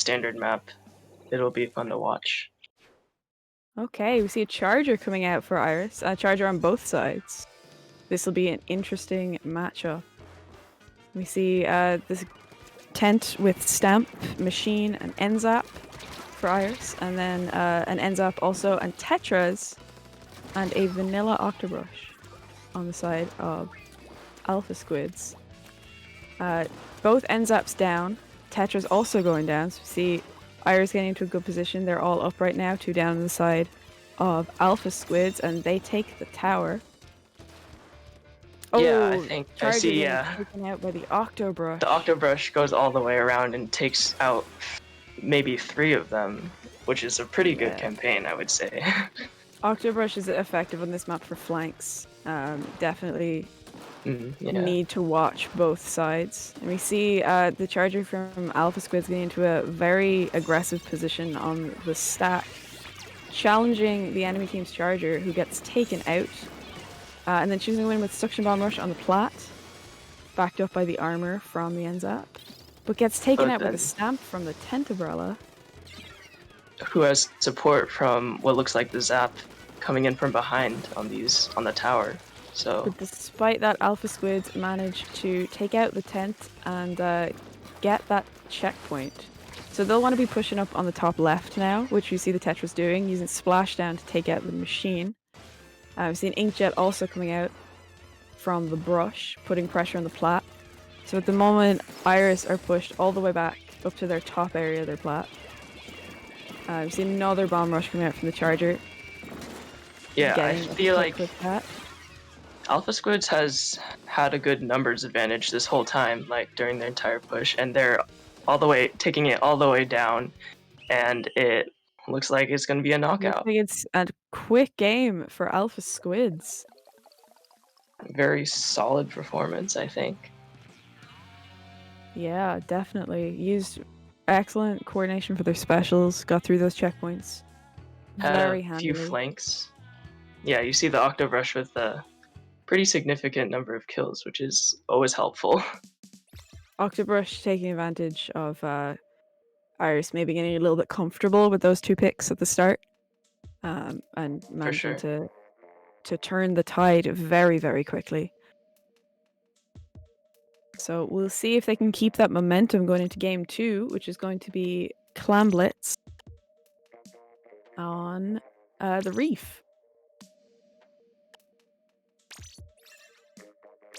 standard map. It'll be fun to watch. Okay, we see a charger coming out for Iris. A charger on both sides. This will be an interesting matchup. We see this tent with stamp, machine, and NZAP for Iris, and then an NZAP also, and Tetras, and a vanilla Octobrush on the side of Alpha Squids. Both NZAPs down. Tetras also going down. So we see Iris getting into a good position. They're all up right now, 2 down on the side of Alpha Squids, and they take the tower. Yeah, I Oh, think I Charger see. getting Yeah, taken out by the Octobrush. the Octobrush goes all the way around and takes out maybe 3 of them, which is a pretty good campaign, I would say. Octobrush is effective on this map for flanks. Definitely need to watch both sides. And we see the Charger from Alpha Squids getting into a very aggressive position on the stack, challenging the enemy team's Charger, who gets taken out. And then choosing to win with Suction Bomb Rush on the plat, backed up by the armor from the NZAP, but gets taken out by the Stamp from the Tent Umbrella, who has support from what looks like the Zap coming in from behind on the tower. So, but despite that, Alpha Squids managed to take out the tent and get that checkpoint. So they'll want to be pushing up on the top left now, which we see the Tetras doing, using Splashdown to take out the machine. We've seen Inkjet also coming out from the brush, putting pressure on the plat. So at the moment, Iris are pushed all the way back up to their top area of their plat. We've seen another bomb rush coming out from the Charger. Yeah, I feel like Alpha Squids has had a good numbers advantage this whole time, like during their entire push, and they're taking it all the way down, and it looks like it's going to be a knockout. I think it's a quick game for Alpha Squids. Very solid performance, I think. Yeah, definitely. Used excellent coordination for their specials, got through those checkpoints. Very handily. Few flanks. Yeah, you see the Octobrush with a pretty significant number of kills, which is always helpful. Octobrush taking advantage of Iris maybe getting a little bit comfortable with those 2 picks at the start, and managing to turn the tide very, very quickly. So we'll see if they can keep that momentum going into game 2, which is going to be Clan Blitz on the Reef.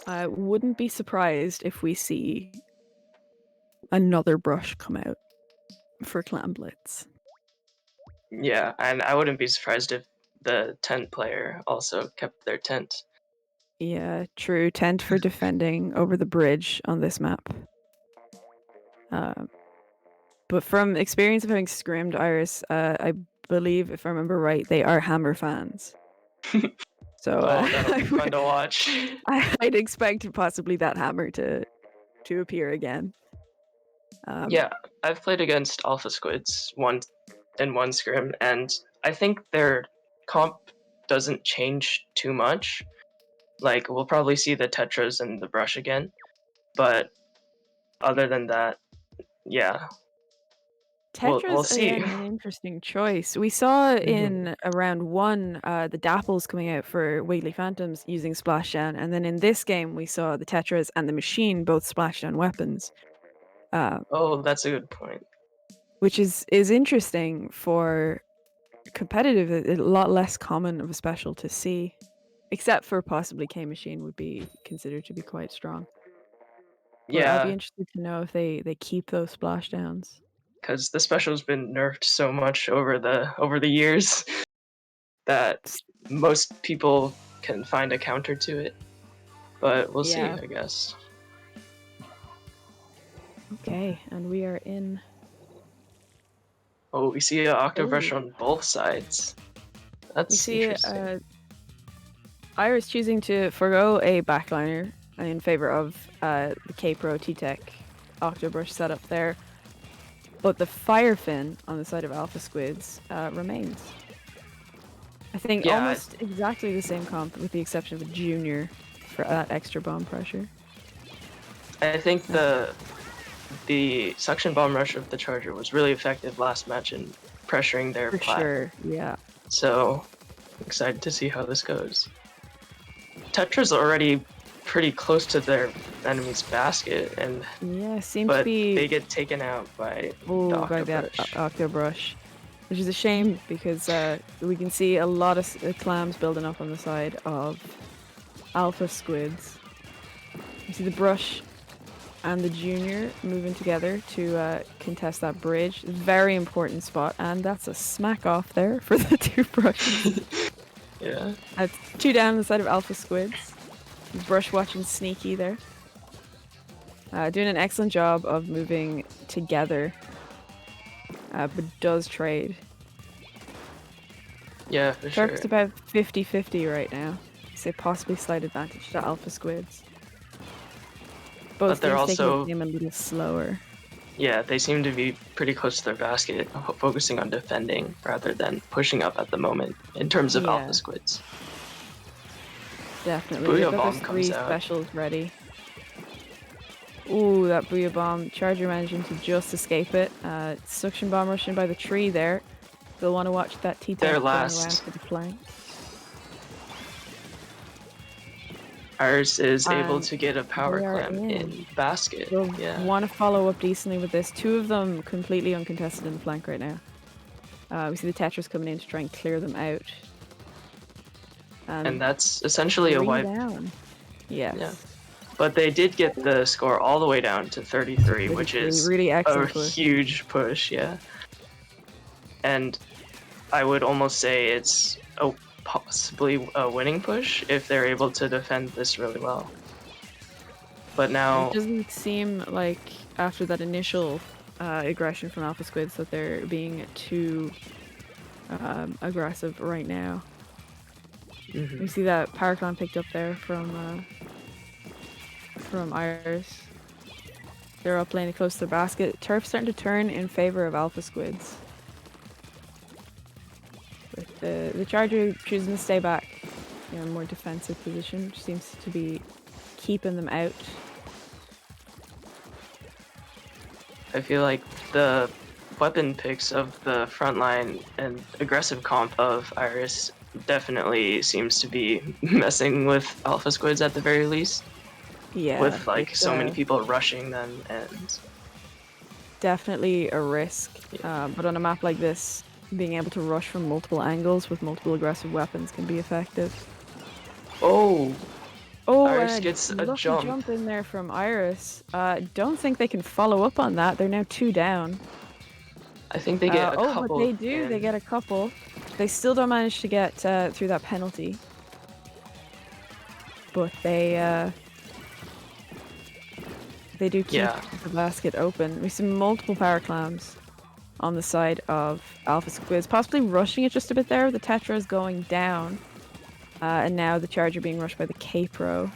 I wouldn't be surprised if we see another brush come out for Clan Blitz. Yeah, and I wouldn't be surprised if the tent player also kept their tent. Yeah, true. Tent for defending over the bridge on this map. But from experience of having scrimmed Iris, I believe, if I remember right, they are Hammer fans. So that'll be fun to watch. I'd expect possibly that Hammer to appear again. Yeah, I've played against Alpha Squids in one scrim, and I think their comp doesn't change too much. Like, we'll probably see the Tetras and the Brush again, but other than that, yeah. We'll see. An interesting choice. We saw in round 1 the Dapples coming out for Wiggly Phantoms using Splashdown, and then in this game we saw the Tetras and the Machine both Splashdown weapons. Oh, that's a good point. Which is interesting for competitive. A lot less common of a special to see, except for possibly K Machine would be considered to be quite strong. But Yeah, I'd be interested to know if they keep those splashdowns. Because the special's been nerfed so much over the years that most people can find a counter to it. But we'll see, I guess. Okay, and we are in. Oh, we see an Octobrush on both sides. That's interesting. Iris choosing to forgo a backliner in favor of the K-Pro T-Tech Octobrush setup there. But the Fire Fin on the side of Alpha Squids remains. I think almost exactly the same comp, with the exception of a Junior for that extra bomb pressure. I think the the suction bomb rush of the Charger was really effective last match in pressuring their For plat. sure, yeah. So excited to see how this goes. Tetra's already pretty close to their enemy's basket, and Yeah, seems to but be they get taken out by the by that Octobrush. Octobrush, which is a shame because we can see a lot of clams building up on the side of Alpha Squids. You see the Brush and the Junior moving together to contest that bridge. Very important spot, and that's a smack off there for the two Brushes. Yeah. That's 2 down on the side of Alpha Squids. Brush watching sneaky there. Doing an excellent job of moving together, but does trade. Yeah, for Turk's sure. about 50-50 right now. Say possibly slight advantage to Alpha Squids. Both But they're teams taking also the game a little slower. yeah, they seem to be pretty close to their basket, focusing on defending rather than pushing up at the moment in terms of Alpha Yeah, Squids. definitely. They've Booyah got those Bomb 3 comes out. specials ready. Ooh, that Booyah Bomb. Charger managing to just escape it. Suction Bomb rushing by the tree there. They'll want to watch that T-Tank They're going around last. for the flank. Iris is able And to get a power they are clam in. in basket. They'll Yeah. want to follow up decently with this. 2 of them completely uncontested in the flank right now. We see the Tetris coming in to try and clear them out. And that's essentially a 3 wipe. down. Yes. Yeah. But they did get the score all the way down to 33, which is really a excellent push. huge push, yeah. And I would almost say it's possibly a winning push if they're able to defend this really well. But now It doesn't seem like after that initial aggression from Alpha Squids that they're being too aggressive right now. We see that Power Clan picked up there from Iris. They're up playing close to the basket. Turf's starting to turn in favor of Alpha Squids. With the Charger choosing to stay back in a more defensive position, which seems to be keeping them out. I feel like the weapon picks of the front line and aggressive comp of Iris definitely seems to be messing with Alpha Squids at the very least. Yeah, With like it's so many people rushing them and definitely a risk. But on a map like this, being able to rush from multiple angles with multiple aggressive weapons can be effective. oh, Oh, Iris and gets a lucky jump. jump in there from Iris. Don't think they can follow up on that. They're now 2 down. I think they get a couple. But they do. They get a couple. They still don't manage to get through that penalty. But they do keep the basket open. We see multiple power clams on the side of Alpha Squids, possibly rushing it just a bit there. The Tetra is going down. And now the Charger being rushed by the K-Pro.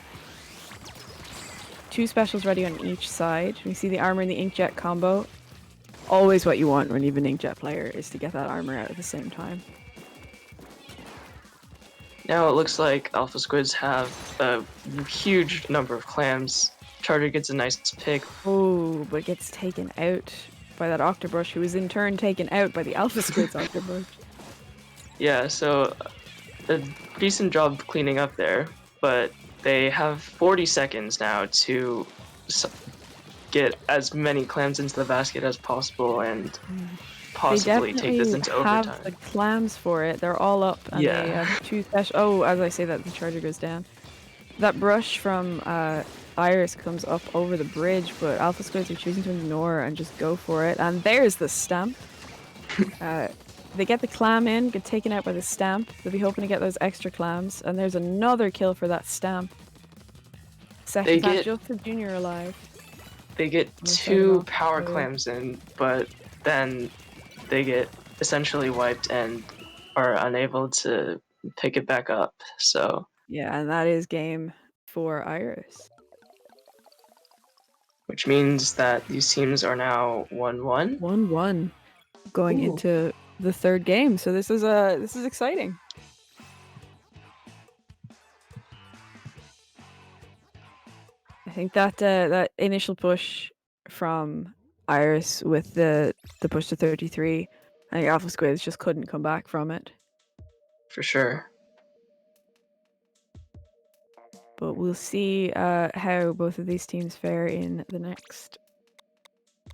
2 specials ready on each side. We see the armor and the inkjet combo. Always what you want when you have an inkjet player is to get that armor out at the same time. Now it looks like Alpha Squids have a huge number of clams. Charger gets a nice pick. Oh, but gets taken out by that Octobrush, who is in turn taken out by the Alpha Squids Octobrush. Yeah, so a decent job cleaning up there, but they have 40 seconds now to get as many clams into the basket as possible and possibly take this into overtime. They have the clams for it. They're all up, and they have 2 special. Oh, as I say that, the Charger goes down. That brush from Iris comes up over the bridge, but Alpha Squids are choosing to ignore and just go for it. And there's the stamp. They get the clam in, get taken out by the stamp. They'll be hoping to get those extra clams. And there's another kill for that stamp. Second time, just the Junior alive. They get 2 power clams in, but then they get essentially wiped and are unable to pick it back up. So yeah, and that is game for Iris. Which means that these teams are now 1-1. 1-1 going into the 3rd game. So this is exciting. I think that that initial push from Iris with the push to 33. I think Alpha Squids just couldn't come back from it. For sure. But we'll see how both of these teams fare in the next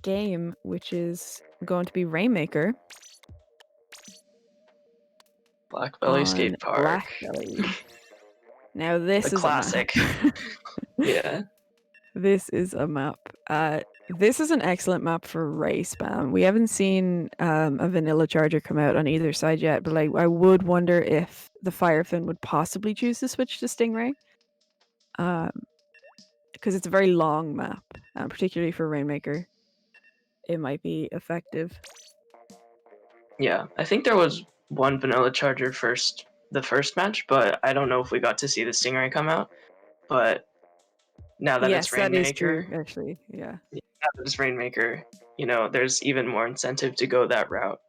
game, which is going to be Rainmaker. Black Belly Skate Park. Blackbelly. Now this The is classic. a map. Yeah. This is a map. This is an excellent map for race spam. We haven't seen a vanilla charger come out on either side yet, but like I would wonder if the Firefin would possibly choose to switch to Stingray. Because it's a very long map, particularly for Rainmaker. It might be effective. Yeah, I think there was one vanilla charger the first match, but I don't know if we got to see the Stingray come out. But now that Yes, it's that is Rainmaker, true, actually. Yeah. now that it's Rainmaker, there's even more incentive to go that route.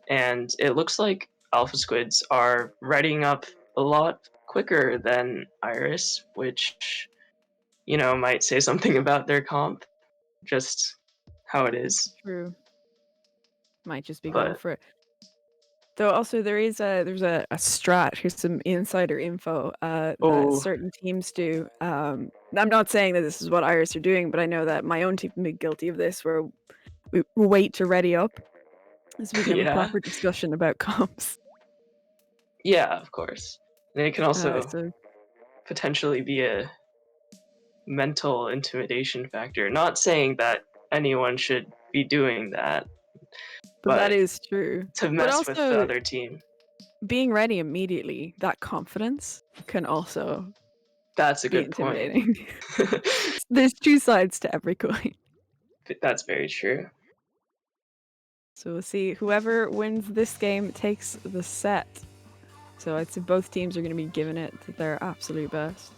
And it looks like Alpha Squids are readying up a lot quicker than Iris, which, might say something about their comp, just how it is. True. Might just be going But for it. Though also there's a strat. Here's some insider info that certain teams do. I'm not saying that this is what Iris are doing, but I know that my own team can be guilty of this, where we wait to ready up, so we can have a proper discussion about comps. Yeah, of course. And it can also So potentially be a mental intimidation factor. Not saying that anyone should be doing that, but that but is true. to But mess with the also, other team. being ready immediately, that confidence can also That's a be good point. intimidating. There's two sides to every coin. That's very true. So we'll see. Whoever wins this game takes the set. So I'd say both teams are going to be giving it their absolute best.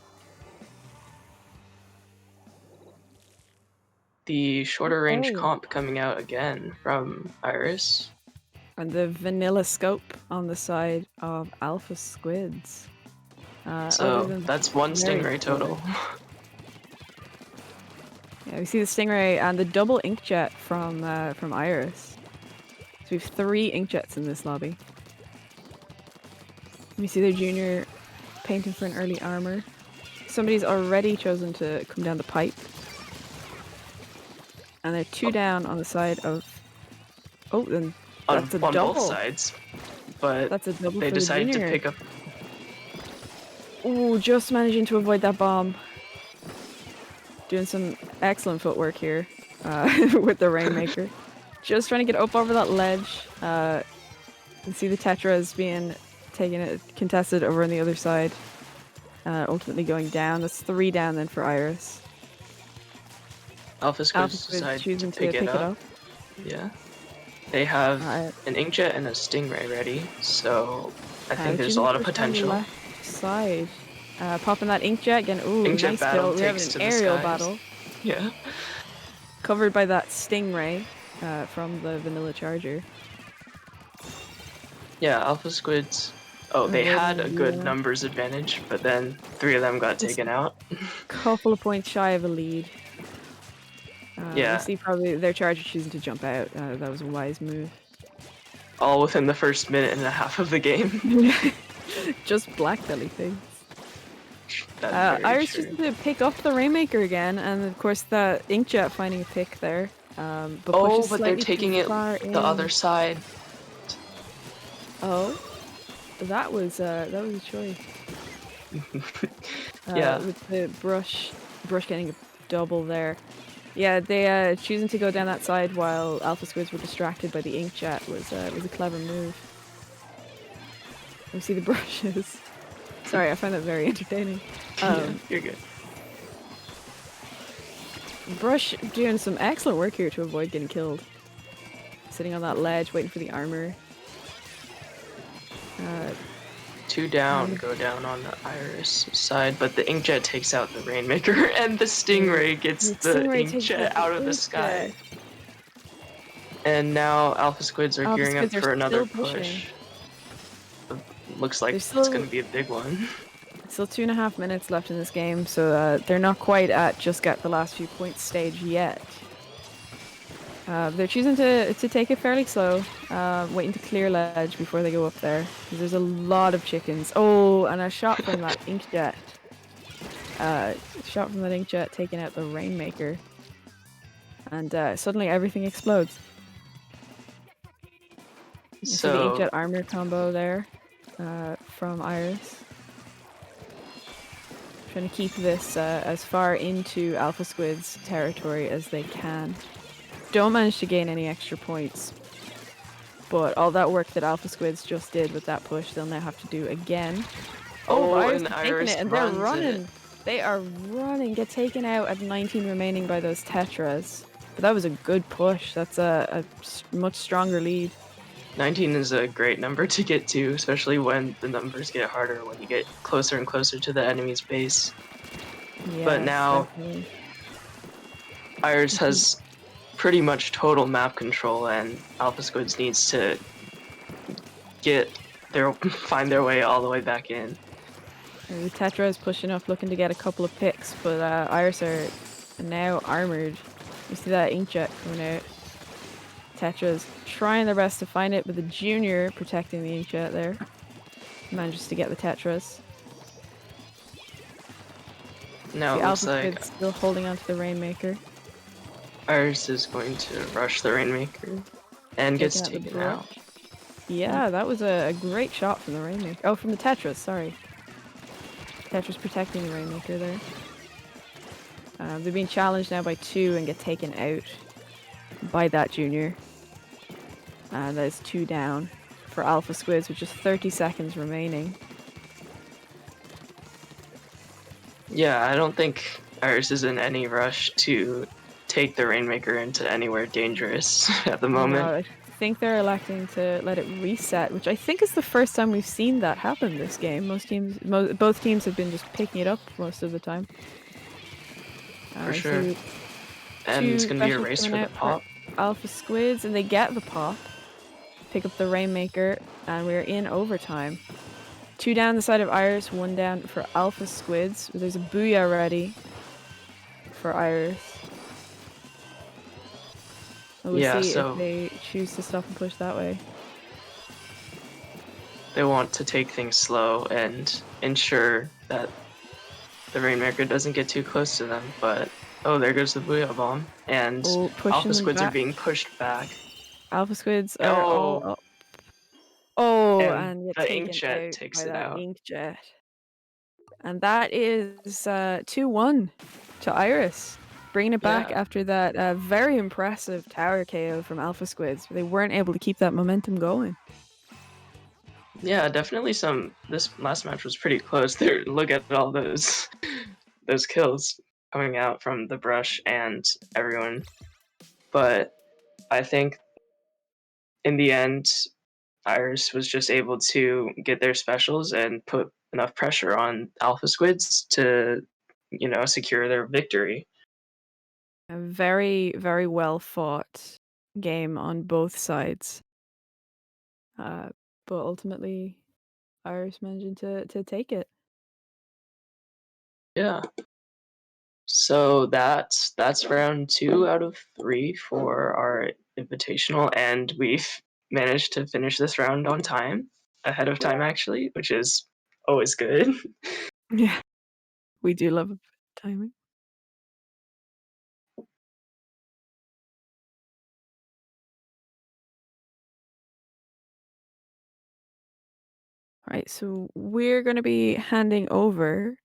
The shorter range comp coming out again from Iris. And the vanilla scope on the side of Alpha Squids. So that's one Stingray total. Yeah, we see the Stingray and the double inkjet from Iris. So we have 3 inkjets in this lobby. We see their junior painting for an early armor. Somebody's already chosen to come down the pipe. And they're 2 down on the side of... Oh, then that's a double. On both sides. But that's a double they for decided the to pick up... Ooh, just managing to avoid that bomb. Doing some excellent footwork here with the Rainmaker. Just trying to get up over that ledge. You can see the Tetras being contested over on the other side. Ultimately going down. That's 3 down then for Iris. Alpha Squids decide to pick it up. Yeah. They have an inkjet and a Stingray ready, so I think there's a lot of potential. Left side. Popping that inkjet again. Ooh, inkjet nice kill. We have an aerial battle. Yeah. Covered by that Stingray from the vanilla charger. Yeah, Alpha Squids. Oh, they had a good numbers advantage, but then 3 of them got taken out. Couple of points shy of a lead. Yeah. We see probably their charger choosing to jump out. That was a wise move. All within the first minute and a half of the game. Just Blackbelly things. Iris choosing to pick up the Rainmaker again, and of course the inkjet finding a pick there. But they're taking it the other side. Oh, that was a choice. Yeah. With the brush getting a double there. Yeah, they choosing to go down that side while Alpha Squids were distracted by the inkjet was a clever move. We see the brushes. Sorry, I find that very entertaining. Yeah, you're good. Brush doing some excellent work here to avoid getting killed. Sitting on that ledge, waiting for the armor. 2 down, go down on the Iris side, but the inkjet takes out the Rainmaker, and the Stingray gets the inkjet out of the sky. And now Alpha Squids are gearing up for another push. Looks like it's going to be a big one. Still 2.5 minutes left in this game, so they're not quite at just get the last few points stage yet. They're choosing to take it fairly slow, waiting to clear ledge before they go up there. 'Cause there's a lot of chickens. Oh, and a shot from that inkjet. Shot from that inkjet taking out the Rainmaker. And suddenly everything explodes. You see the So inkjet armor combo there from Iris. Trying to keep this as far into Alpha Squid's territory as they can. Don't manage to gain any extra points, but all that work that Alpha Squids just did with that push, they'll now have to do again. Oh, oh, Iris and is taking it, Iris and they're runs it. running. They are running. Get taken out at 19 remaining by those Tetras. But that was a good push. That's a much stronger lead. 19 is a great number to get to, especially when the numbers get harder when you get closer and closer to the enemy's base. But Yes, now definitely. Iris has pretty much total map control, and Alpha Squids needs to find their way all the way back in. The Tetra is pushing up, looking to get a couple of picks, but Iris are now armored. You see that inkjet coming out. Tetra's trying their best to find it, but the Junior protecting the inkjet there manages to get the Tetras. Now The it looks Alpha like Squid's still holding onto the Rainmaker. Iris is going to rush the Rainmaker and gets Taking out the taken brush. out. Yeah, that was a great shot from the Rainmaker. Oh, from the Tetris, sorry. Tetris protecting the Rainmaker there. They're being challenged now by 2 and get taken out by that Junior. That is 2 down for Alpha Squids with just 30 seconds remaining. Yeah, I don't think Iris is in any rush to take the Rainmaker into anywhere dangerous at the moment. No, I think they're electing to let it reset, which I think is the first time we've seen that happen this game. Both teams have been just picking it up most of the time. For You sure. see And it's 2 going to be a specials race coming for the out for pop. Alpha Squids, and they get the pop. Pick up the Rainmaker, and we're in overtime. 2 down the side of Iris, 1 down for Alpha Squids. There's a Booyah ready for Iris. We'll Yeah, see if so they choose to stop and push that way. they want to take things slow and ensure that the Rainmaker doesn't get too close to them, but oh, there goes the Booyah Bomb, and Oh, Alpha pushing them Squids are back. being pushed back. Alpha Squids are all Oh, up. Oh, and and get the taken Inkjet out takes by it that out. inkjet. And that is 2-1 to Iris. Bringing it back Yeah, after that very impressive tower KO from Alpha Squids. They weren't able to keep that momentum going. yeah, definitely some. This last match was pretty close. There, look at all those kills coming out from the brush and everyone. But I think in the end, Iris was just able to get their specials and put enough pressure on Alpha Squids to, secure their victory. A very, very well fought game on both sides. Uh, but ultimately, Iris managing to take it. Yeah. So that's round 2 out of 3 for our invitational, and we've managed to finish this round on time, ahead of time actually, which is always good. Yeah, we do love a bit of timing. All right, so we're going to be handing over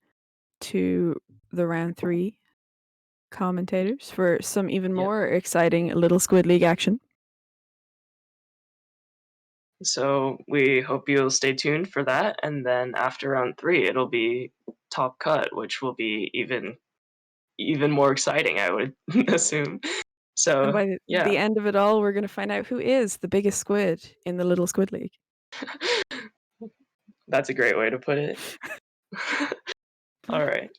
to the round 3 commentators for some even Yep. more exciting Little Squid League action. So we hope you'll stay tuned for that, and then after round 3, it'll be top cut, which will be even more exciting, I would assume. And So by yeah, the end of it all, we're going to find out who is the biggest squid in the Little Squid League. that's a great way to put it. All right.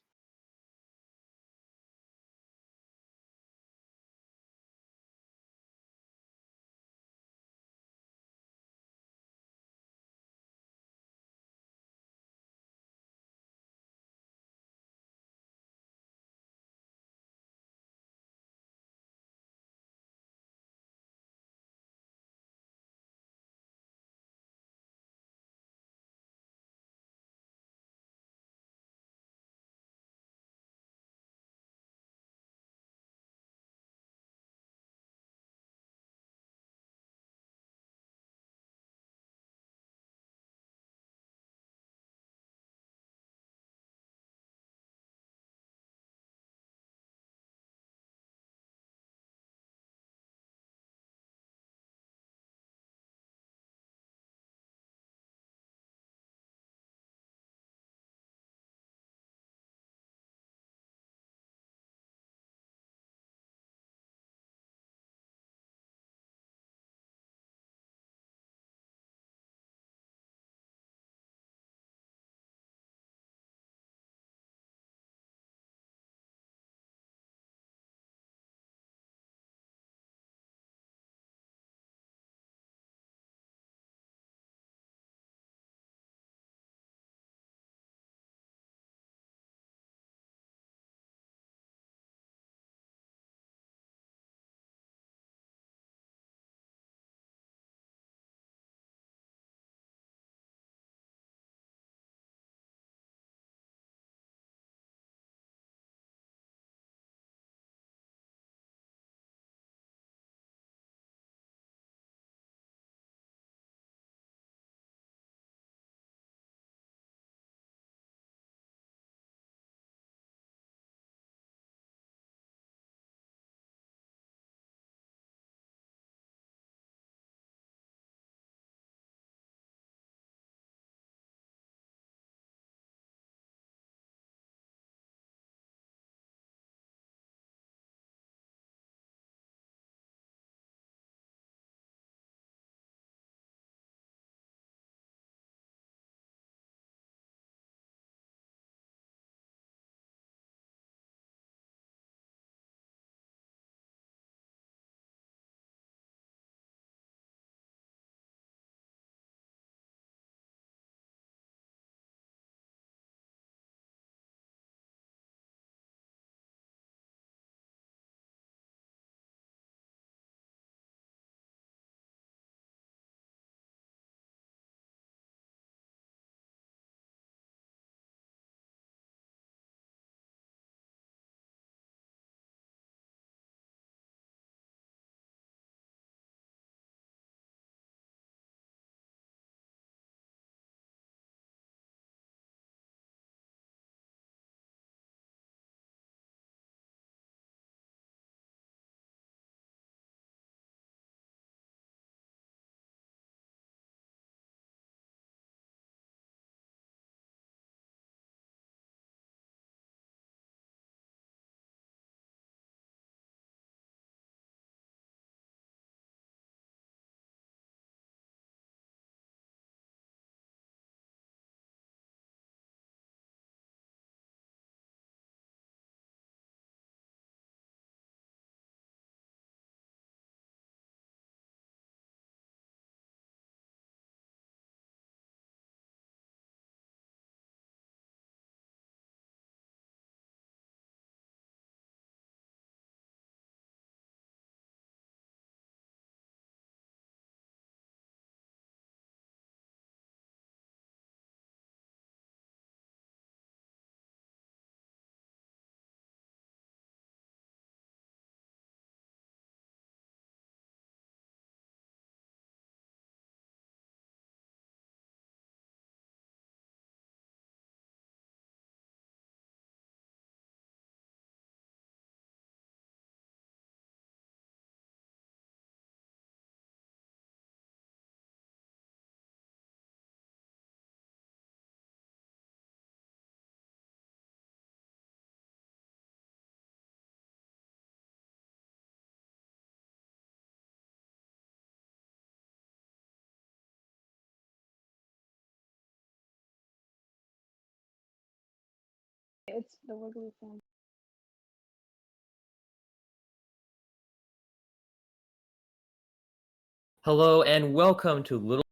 it's the wiggly thing. Hello and welcome to Little